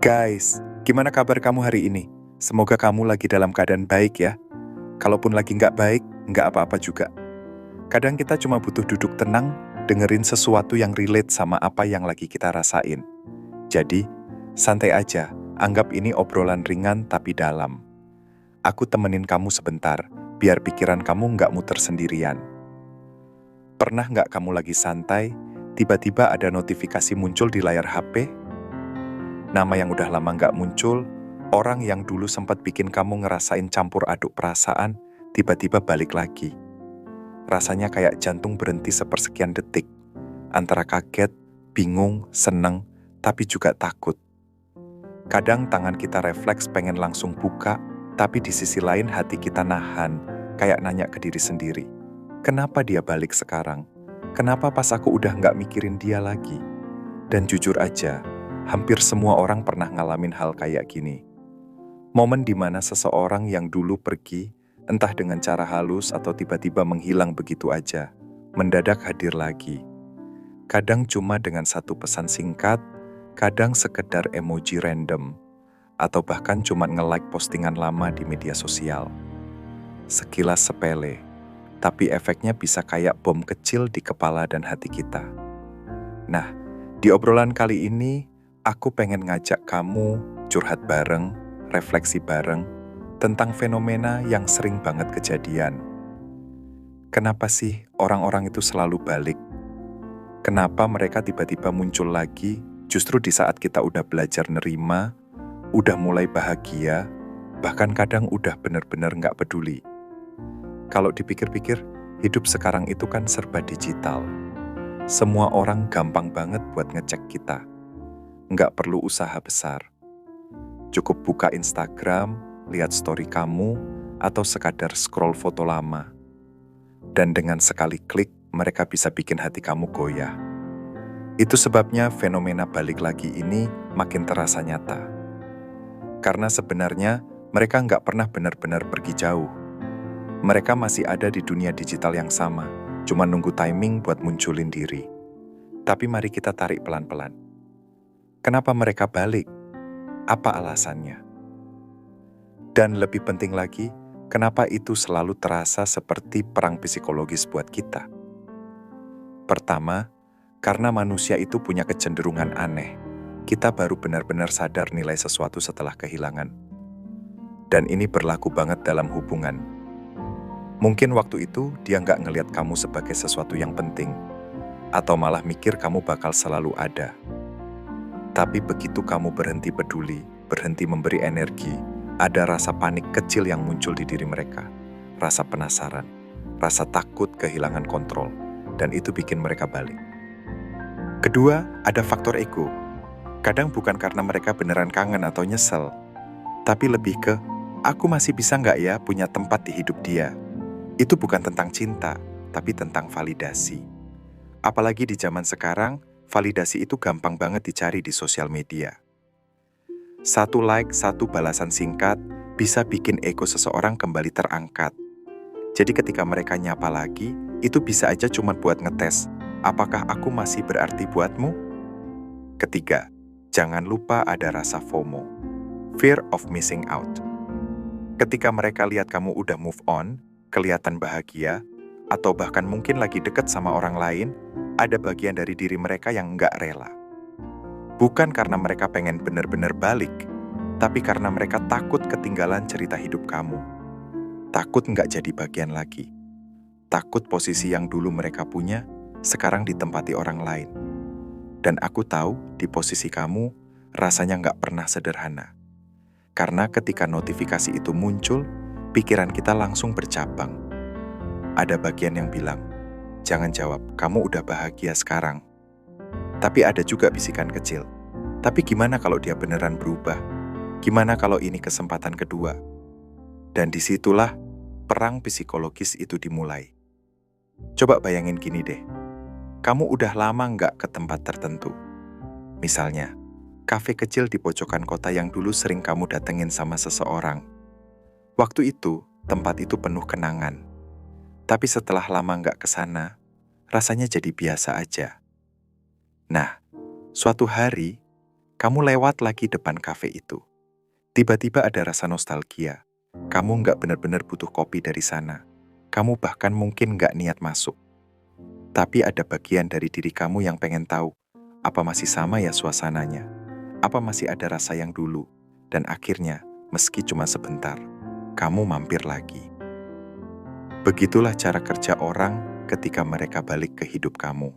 Guys, gimana kabar kamu hari ini? Semoga kamu lagi dalam keadaan baik ya. Kalaupun lagi nggak baik, nggak apa-apa juga. Kadang kita cuma butuh duduk tenang, dengerin sesuatu yang relate sama apa yang lagi kita rasain. Jadi, santai aja, anggap ini obrolan ringan tapi dalam. Aku temenin kamu sebentar, biar pikiran kamu nggak muter sendirian. Pernah nggak kamu lagi santai, tiba-tiba ada notifikasi muncul di layar HP? Nama yang udah lama nggak muncul, orang yang dulu sempat bikin kamu ngerasain campur aduk perasaan, tiba-tiba balik lagi. Rasanya kayak jantung berhenti sepersekian detik, antara kaget, bingung, seneng, tapi juga takut. Kadang tangan kita refleks pengen langsung buka, tapi di sisi lain hati kita nahan, kayak nanya ke diri sendiri. Kenapa dia balik sekarang? Kenapa pas aku udah nggak mikirin dia lagi? Dan jujur aja, hampir semua orang pernah ngalamin hal kayak gini. Momen dimana seseorang yang dulu pergi, entah dengan cara halus atau tiba-tiba menghilang begitu aja, mendadak hadir lagi. Kadang cuma dengan satu pesan singkat, kadang sekedar emoji random, atau bahkan cuma nge-like postingan lama di media sosial. Sekilas sepele, tapi efeknya bisa kayak bom kecil di kepala dan hati kita. Nah, di obrolan kali ini, aku pengen ngajak kamu curhat bareng, refleksi bareng, tentang fenomena yang sering banget kejadian. Kenapa sih orang-orang itu selalu balik? Kenapa mereka tiba-tiba muncul lagi justru di saat kita udah belajar nerima, udah mulai bahagia, bahkan kadang udah bener-bener nggak peduli? Kalau dipikir-pikir, hidup sekarang itu kan serba digital. Semua orang gampang banget buat ngecek kita. Nggak perlu usaha besar. Cukup buka Instagram, lihat story kamu, atau sekadar scroll foto lama. Dan dengan sekali klik, mereka bisa bikin hati kamu goyah. Itu sebabnya fenomena balik lagi ini makin terasa nyata. Karena sebenarnya mereka nggak pernah benar-benar pergi jauh. Mereka masih ada di dunia digital yang sama, cuma nunggu timing buat munculin diri. Tapi mari kita tarik pelan-pelan. Kenapa mereka balik? Apa alasannya? Dan lebih penting lagi, kenapa itu selalu terasa seperti perang psikologis buat kita? Pertama, karena manusia itu punya kecenderungan aneh. Kita baru benar-benar sadar nilai sesuatu setelah kehilangan. Dan ini berlaku banget dalam hubungan. Mungkin waktu itu dia nggak ngelihat kamu sebagai sesuatu yang penting, atau malah mikir kamu bakal selalu ada. Tapi begitu kamu berhenti peduli, berhenti memberi energi, ada rasa panik kecil yang muncul di diri mereka. Rasa penasaran, rasa takut kehilangan kontrol, dan itu bikin mereka balik. Kedua, ada faktor ego. Kadang bukan karena mereka beneran kangen atau nyesel, tapi lebih ke, aku masih bisa nggak ya punya tempat di hidup dia? Itu bukan tentang cinta, tapi tentang validasi. Apalagi di zaman sekarang, validasi itu gampang banget dicari di sosial media. Satu like, satu balasan singkat, bisa bikin ego seseorang kembali terangkat. Jadi ketika mereka nyapa lagi, itu bisa aja cuma buat ngetes, apakah aku masih berarti buatmu? Ketiga, jangan lupa ada rasa FOMO, fear of missing out. Ketika mereka lihat kamu udah move on, kelihatan bahagia, atau bahkan mungkin lagi deket sama orang lain, ada bagian dari diri mereka yang nggak rela. Bukan karena mereka pengen bener-bener balik, tapi karena mereka takut ketinggalan cerita hidup kamu. Takut nggak jadi bagian lagi. Takut posisi yang dulu mereka punya, sekarang ditempati orang lain. Dan aku tahu, di posisi kamu, rasanya nggak pernah sederhana. Karena ketika notifikasi itu muncul, pikiran kita langsung bercabang. Ada bagian yang bilang, jangan jawab, kamu udah bahagia sekarang. Tapi ada juga bisikan kecil. Tapi gimana kalau dia beneran berubah? Gimana kalau ini kesempatan kedua? Dan disitulah perang psikologis itu dimulai. Coba bayangin gini deh, kamu udah lama nggak ke tempat tertentu. Misalnya, kafe kecil di pojokan kota yang dulu sering kamu datengin sama seseorang. Waktu itu, tempat itu penuh kenangan. Tapi setelah lama nggak ke sana, rasanya jadi biasa aja. Nah, suatu hari, Kamu lewat lagi depan kafe itu. Tiba-tiba ada rasa nostalgia. Kamu nggak benar-benar butuh kopi dari sana. Kamu bahkan mungkin nggak niat masuk. Tapi ada bagian dari diri kamu yang pengen tahu, apa masih sama ya suasananya? Apa masih ada rasa yang dulu? Dan akhirnya, meski cuma sebentar, kamu mampir lagi. Begitulah cara kerja orang ketika mereka balik ke hidup kamu.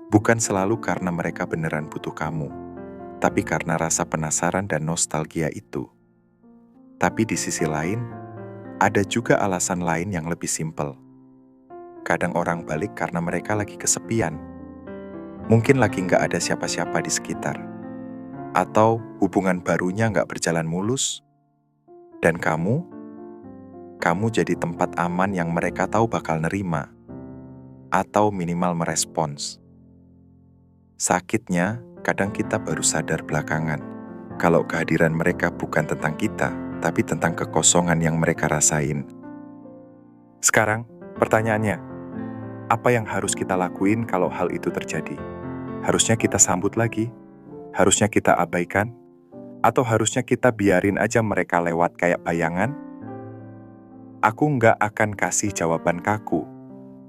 Bukan selalu karena mereka beneran butuh kamu, tapi karena rasa penasaran dan nostalgia itu. Tapi di sisi lain, ada juga alasan lain yang lebih simpel. Kadang orang balik karena mereka lagi kesepian. Mungkin lagi nggak ada siapa-siapa di sekitar. Atau hubungan barunya nggak berjalan mulus. Dan kamu jadi tempat aman yang mereka tahu bakal nerima. Atau minimal merespons. Sakitnya, kadang kita baru sadar belakangan. Kalau kehadiran mereka bukan tentang kita, tapi tentang kekosongan yang mereka rasain. Sekarang, pertanyaannya, apa yang harus kita lakuin kalau hal itu terjadi? Harusnya kita sambut lagi? Harusnya kita abaikan? Atau harusnya kita biarin aja mereka lewat kayak bayangan? Aku nggak akan kasih jawaban kaku,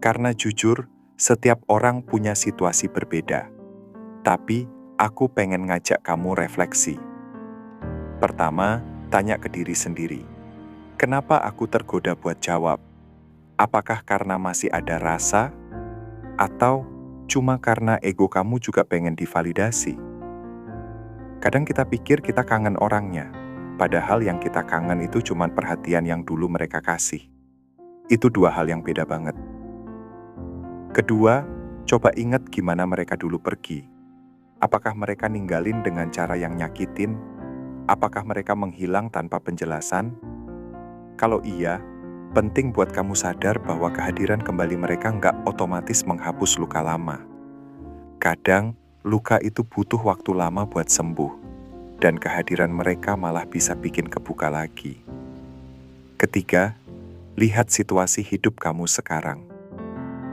karena jujur, setiap orang punya situasi berbeda. Tapi, aku pengen ngajak kamu refleksi. Pertama, tanya ke diri sendiri. Kenapa aku tergoda buat jawab? Apakah karena masih ada rasa? Atau cuma karena ego kamu juga pengen divalidasi? Kadang kita pikir kita kangen orangnya, padahal yang kita kangen itu cuma perhatian yang dulu mereka kasih. Itu dua hal yang beda banget. Kedua, coba ingat gimana mereka dulu pergi. Apakah mereka ninggalin dengan cara yang nyakitin? Apakah mereka menghilang tanpa penjelasan? Kalau iya, penting buat kamu sadar bahwa kehadiran kembali mereka nggak otomatis menghapus luka lama. Kadang, luka itu butuh waktu lama buat sembuh, dan kehadiran mereka malah bisa bikin kebuka lagi. Ketiga, lihat situasi hidup kamu sekarang.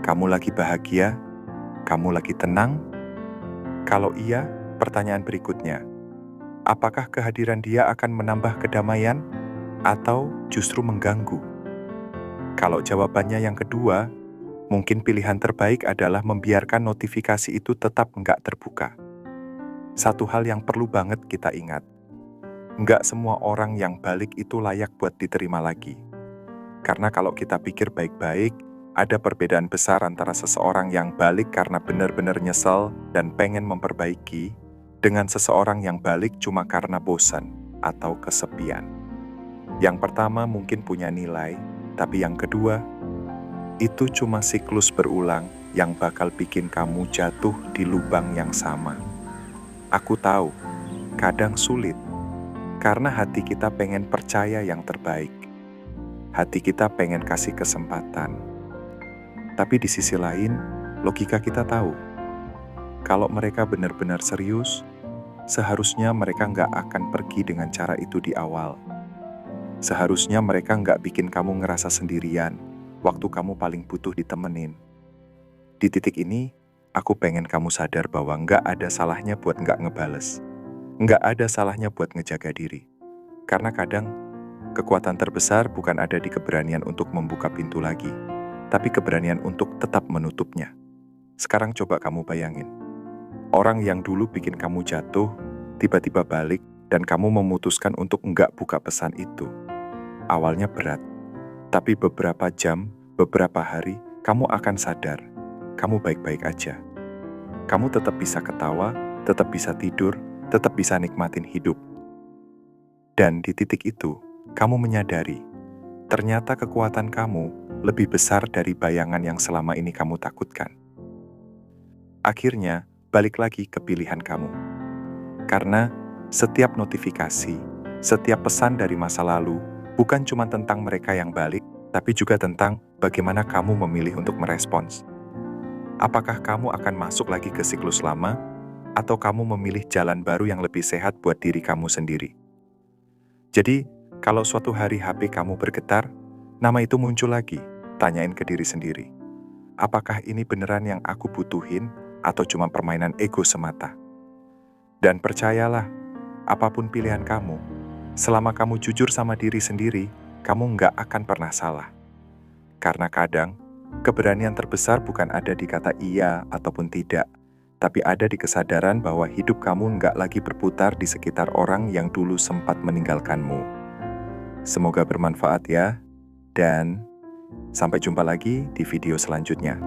Kamu lagi bahagia? Kamu lagi tenang? Kalau iya, pertanyaan berikutnya, apakah kehadiran dia akan menambah kedamaian atau justru mengganggu? Kalau jawabannya yang kedua, mungkin pilihan terbaik adalah membiarkan notifikasi itu tetap nggak terbuka. Satu hal yang perlu banget kita ingat, nggak semua orang yang balik itu layak buat diterima lagi. Karena kalau kita pikir baik-baik, ada perbedaan besar antara seseorang yang balik karena benar-benar nyesel dan pengen memperbaiki, dengan seseorang yang balik cuma karena bosan atau kesepian. Yang pertama mungkin punya nilai, tapi yang kedua, itu cuma siklus berulang yang bakal bikin kamu jatuh di lubang yang sama. Aku tahu, kadang sulit, karena hati kita pengen percaya yang terbaik. Hati kita pengen kasih kesempatan. Tapi di sisi lain, logika kita tahu, kalau mereka benar-benar serius, seharusnya mereka nggak akan pergi dengan cara itu di awal. Seharusnya mereka nggak bikin kamu ngerasa sendirian, waktu kamu paling butuh ditemenin. Di titik ini, aku pengen kamu sadar bahwa nggak ada salahnya buat nggak ngebales. Nggak ada salahnya buat ngejaga diri. Karena kadang, kekuatan terbesar bukan ada di keberanian untuk membuka pintu lagi, tapi keberanian untuk tetap menutupnya. Sekarang coba kamu bayangin. Orang yang dulu bikin kamu jatuh, tiba-tiba balik, dan kamu memutuskan untuk nggak buka pesan itu. Awalnya berat, tapi beberapa jam, beberapa hari, kamu akan sadar, kamu baik-baik aja. Kamu tetap bisa ketawa, tetap bisa tidur, tetap bisa nikmatin hidup. Dan di titik itu, kamu menyadari, ternyata kekuatan kamu lebih besar dari bayangan yang selama ini kamu takutkan. Akhirnya, balik lagi ke pilihan kamu. Karena setiap notifikasi, setiap pesan dari masa lalu, bukan cuma tentang mereka yang balik, tapi juga tentang bagaimana kamu memilih untuk merespons. Apakah kamu akan masuk lagi ke siklus lama, atau kamu memilih jalan baru yang lebih sehat buat diri kamu sendiri? Jadi, kalau suatu hari HP kamu bergetar, nama itu muncul lagi, tanyain ke diri sendiri. Apakah ini beneran yang aku butuhin, atau cuma permainan ego semata? Dan percayalah, apapun pilihan kamu, selama kamu jujur sama diri sendiri, kamu nggak akan pernah salah. Karena kadang, keberanian terbesar bukan ada di kata iya ataupun tidak, tapi ada di kesadaran bahwa hidup kamu nggak lagi berputar di sekitar orang yang dulu sempat meninggalkanmu. Semoga bermanfaat ya, dan sampai jumpa lagi di video selanjutnya.